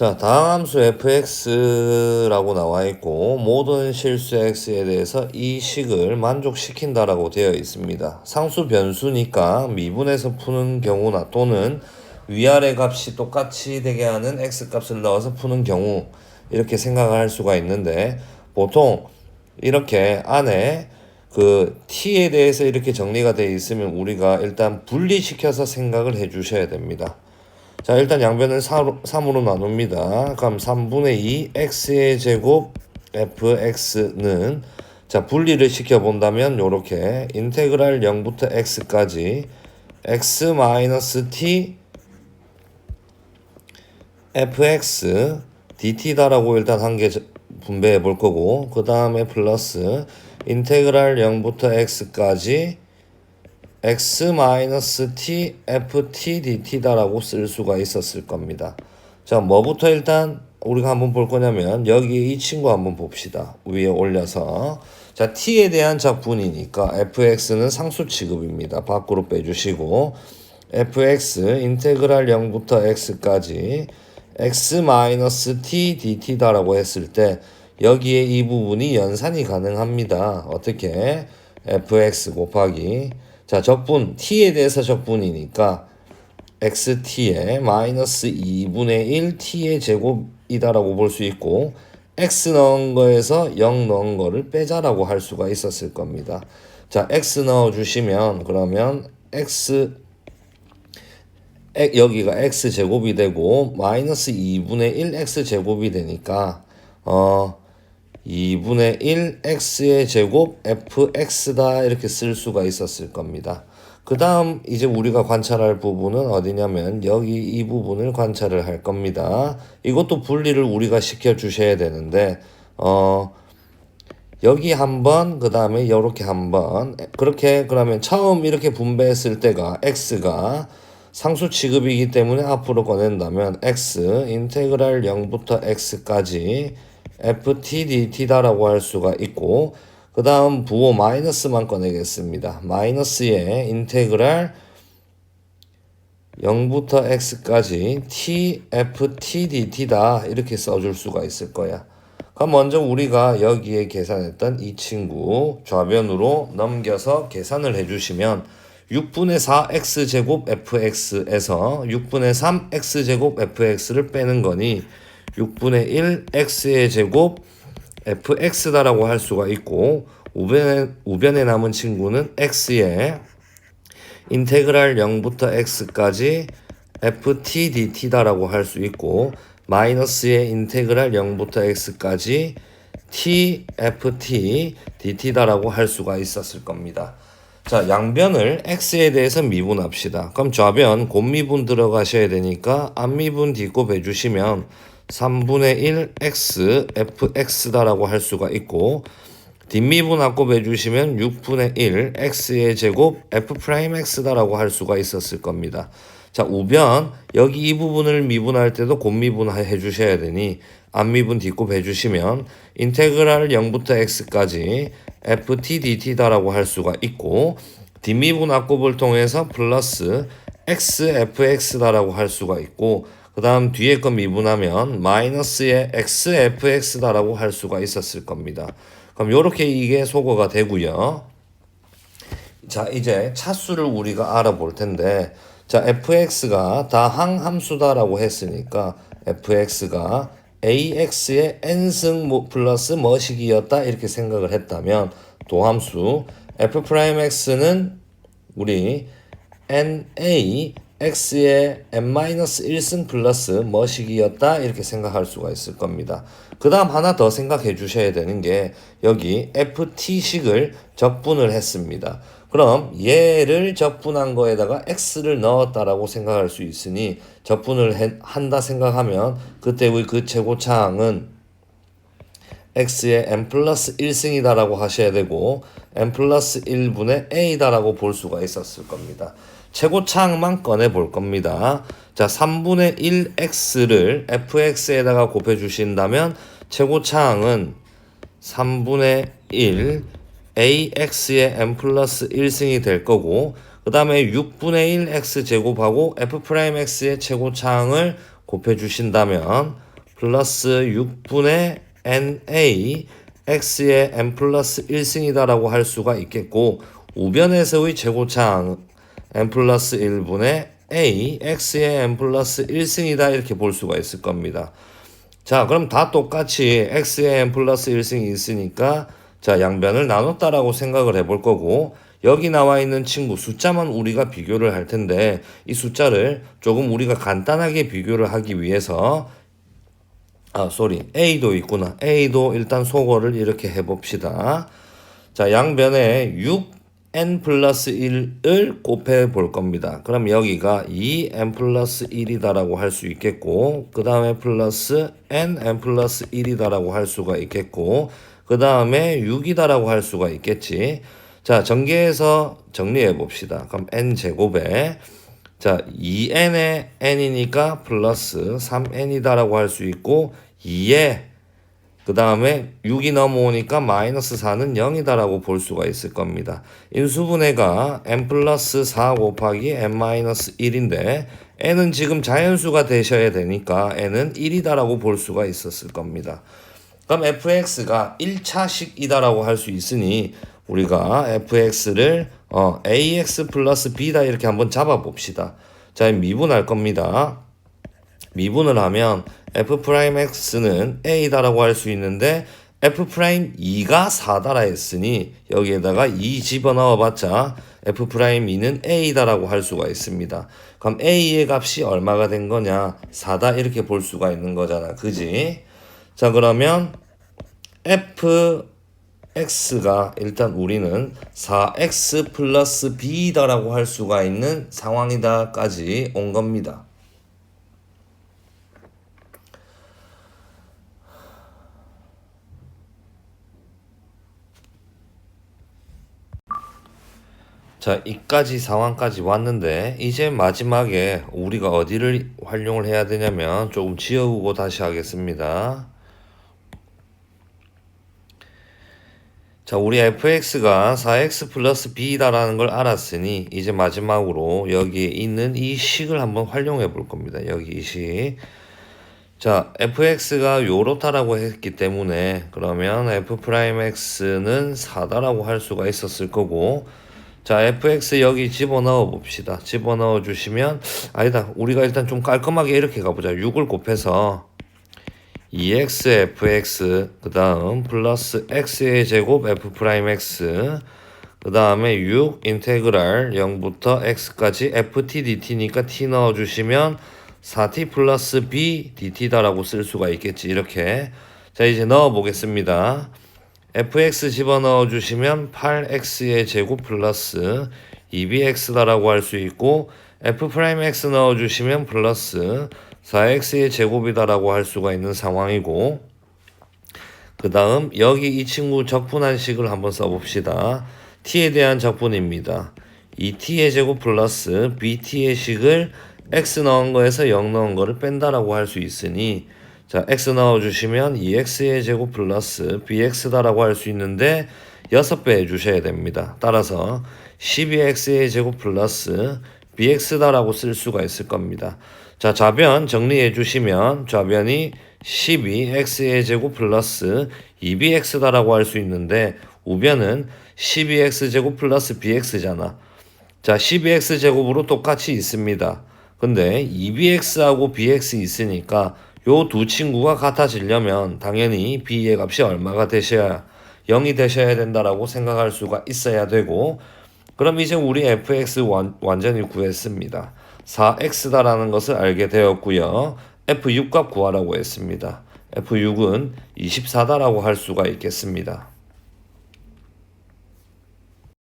자, 다음 함수 fx라고 나와 있고 모든 실수 x에 대해서 이 식을 만족시킨다라고 되어 있습니다. 상수 변수니까 미분해서 푸는 경우나 또는 위아래 값이 똑같이 되게 하는 x 값을 넣어서 푸는 경우 이렇게 생각을 할 수가 있는데 보통 이렇게 안에 그 t에 대해서 이렇게 정리가 되어 있으면 우리가 일단 분리시켜서 생각을 해 주셔야 됩니다. 자, 일단 양변을 3으로 나눕니다. 그럼 3분의 2 x의 제곱 fx는 자 분리를 시켜본다면 요렇게 인테그랄 0부터 x까지 x-t fx dt다라고 일단 한 개 분배해 볼 거고 그 다음에 플러스 인테그랄 0부터 x까지 x-t ft dt다라고 쓸 수가 있었을 겁니다. 자, 뭐부터 일단 우리가 한번 볼 거냐면 여기 이 친구 한번 봅시다. 위에 올려서 자, t에 대한 적분이니까 fx는 상수 취급입니다. 밖으로 빼주시고 fx 인테그랄 0부터 x까지 x-t dt다라고 했을 때 여기에 이 부분이 연산이 가능합니다. 어떻게? fx 곱하기 자, 적분 t에 대해서 적분이니까 xt의 마이너스 2분의 1 t의 제곱이다라고 볼 수 있고 x 넣은 거에서 0 넣은 거를 빼자라고 할 수가 있었을 겁니다. 자, x 넣어 주시면 그러면 여기가 x 제곱이 되고 마이너스 2분의 1 x 제곱이 되니까 2분의 1 x의 제곱 fx다 이렇게 쓸 수가 있었을 겁니다. 그 다음 이제 우리가 관찰할 부분은 어디냐면 여기 이 부분을 관찰을 할 겁니다. 이것도 분리를 우리가 시켜 주셔야 되는데 여기 한번 그 다음에 이렇게 한번 그렇게 그러면 처음 이렇게 분배했을 때가 x가 상수 취급이기 때문에 앞으로 꺼낸다면 x 인테그랄 0부터 x까지 ft dt다라고 할 수가 있고 그 다음 부호 마이너스만 꺼내겠습니다. 마이너스의 인테그랄 0부터 x까지 t ft dt다 이렇게 써줄 수가 있을 거야. 그럼 먼저 우리가 여기에 계산했던 이 친구 좌변으로 넘겨서 계산을 해주시면 6분의 4 x제곱 fx에서 6분의 3 x제곱 fx를 빼는 거니 6분의 1 x의 제곱 fx다라고 할 수가 있고 우변에 남은 친구는 x의 인테그랄 0부터 x까지 ft dt다라고 할 수 있고 마이너스의 인테그랄 0부터 x까지 t ft dt다라고 할 수가 있었을 겁니다. 자, 양변을 x에 대해서 미분합시다. 그럼 좌변 곱미분 들어가셔야 되니까 앞미분 뒷곱 해주시면 3분의 1 x fx다라고 할 수가 있고 뒷미분 앞곱 해주시면 6분의 1 x의 제곱 f'x다라고 할 수가 있었을 겁니다. 자, 우변 여기 이 부분을 미분할 때도 곱미분 해주셔야 되니 앞미분 뒷곱 해주시면 인테그랄 0부터 x까지 ft dt다라고 할 수가 있고 뒷미분 앞곱을 통해서 플러스 x fx다라고 할 수가 있고 그 다음 뒤에 거 미분하면 마이너스의 x fx다라고 할 수가 있었을 겁니다. 그럼 이렇게 이게 소거가 되고요. 자, 이제 차수를 우리가 알아볼 텐데 자, fx가 다 항함수다라고 했으니까 fx가 ax의 n승 플러스 뭐식이었다 이렇게 생각을 했다면 도함수 f'x는 우리 na x의 n-1승 플러스 뭐식이었다 이렇게 생각할 수가 있을 겁니다. 그 다음 하나 더 생각해 주셔야 되는 게 여기 ft식을 적분을 했습니다. 그럼 얘를 적분한 거에다가 x를 넣었다라고 생각할 수 있으니 적분을 한다 생각하면 그때의 그 최고차항은 x의 n 플러스 1승이다라고 하셔야 되고 n 플러스 1분의 a다라고 볼 수가 있었을 겁니다. 최고차항만 꺼내 볼 겁니다. 자, 3분의 1x를 fx에다가 곱해 주신다면 최고차항은 3분의 1 ax의 n 플러스 1승이 될 거고 그 다음에 6분의 1 x 제곱하고 f'x의 최고차항을 곱해 주신다면 플러스 6분의 NA x의 n 플러스 1승이다라고 할 수가 있겠고, 우변에서의 최고차항 n 플러스 1분의 a x의 n 플러스 1승이다 이렇게 볼 수가 있을 겁니다. 자, 그럼 다 똑같이 x의 n 플러스 1승이 있으니까 자, 양변을 나눴다라고 생각을 해볼 거고, 여기 나와 있는 친구 숫자만 우리가 비교를 할 텐데, 이 숫자를 조금 우리가 간단하게 비교를 하기 위해서 A도 있구나. A도 일단 소거를 이렇게 해봅시다. 자, 양변에 6n 플러스 1을 곱해 볼 겁니다. 그럼 여기가 2n 플러스 1이다라고 할 수 있겠고, 그 다음에 플러스 n 플러스 1이다라고 할 수가 있겠고, 그 다음에 6이다라고 할 수가 있겠지. 자, 전개해서 정리해 봅시다. 그럼 n제곱에 자, 2n의 n이니까 플러스 3n이다라고 할 수 있고, 2에 그 다음에 6이 넘어오니까 마이너스 4는 0이다라고 볼 수가 있을 겁니다. 인수분해가 n 플러스 4 곱하기 n 마이너스 1인데 n은 지금 자연수가 되셔야 되니까 n은 1이다라고 볼 수가 있었을 겁니다. 그럼 fx가 1차식이다라고 할 수 있으니 우리가 fx를 ax 플러스 b다 이렇게 한번 잡아봅시다. 자, 미분할 겁니다. 미분을 하면 f'x는 a다라고 할 수 있는데 f'2가 4다라 했으니 여기에다가 2 집어넣어 봤자 f'2는 a다라고 할 수가 있습니다. 그럼 a의 값이 얼마가 된 거냐? 4다 이렇게 볼 수가 있는 거잖아. 그지? 자, 그러면 fx가 일단 우리는 4x 플러스 b다라고 할 수가 있는 상황이다까지 온 겁니다. 자, 이까지 상황까지 왔는데 이제 마지막에 우리가 어디를 활용을 해야 되냐면 조금 지우고 다시 하겠습니다. 자, 우리 fx가 4x 플러스 b다라는 걸 알았으니 이제 마지막으로 여기에 있는 이 식을 한번 활용해 볼 겁니다. 여기 이 식. 자, fx가 요렇다라고 했기 때문에 그러면 f'x는 4다라고 할 수가 있었을 거고, 자, fx 여기 집어넣어 봅시다. 집어넣어 주시면, 아니다, 우리가 일단 좀 깔끔하게 이렇게 가보자. 6을 곱해서 2x fx 그 다음 플러스 x의 제곱 f'x 그 다음에 6 인테그랄 0부터 x까지 ft dt니까 t 넣어주시면 4t 플러스 b dt다라고 쓸 수가 있겠지. 이렇게. 자, 이제 넣어 보겠습니다. fx 집어넣어 주시면 8x의 제곱 플러스 2bx다라고 할 수 있고, f'x 넣어 주시면 플러스 4x의 제곱이다라고 할 수가 있는 상황이고, 그 다음 여기 이 친구 적분한 식을 한번 써봅시다. t에 대한 적분입니다. 2t의 제곱 플러스 bt의 식을 x 넣은 거에서 0 넣은 거를 뺀다라고 할 수 있으니, 자, x 넣어주시면 2x의 제곱 플러스 bx다라고 할 수 있는데 6배 해주셔야 됩니다. 따라서 12x의 제곱 플러스 bx다라고 쓸 수가 있을 겁니다. 자, 좌변 정리해 주시면 좌변이 12x의 제곱 플러스 2bx다라고 할 수 있는데 우변은 12x제곱 플러스 bx잖아. 자, 12x제곱으로 똑같이 있습니다. 근데 2bx하고 bx 있으니까 요 두 친구가 같아지려면 당연히 b의 값이 얼마가 되셔야 0이 되셔야 된다라고 생각할 수가 있어야 되고, 그럼 이제 우리 fx 완전히 구했습니다. 4x다라는 것을 알게 되었고요. f6값 구하라고 했습니다. f6은 24다라고 할 수가 있겠습니다.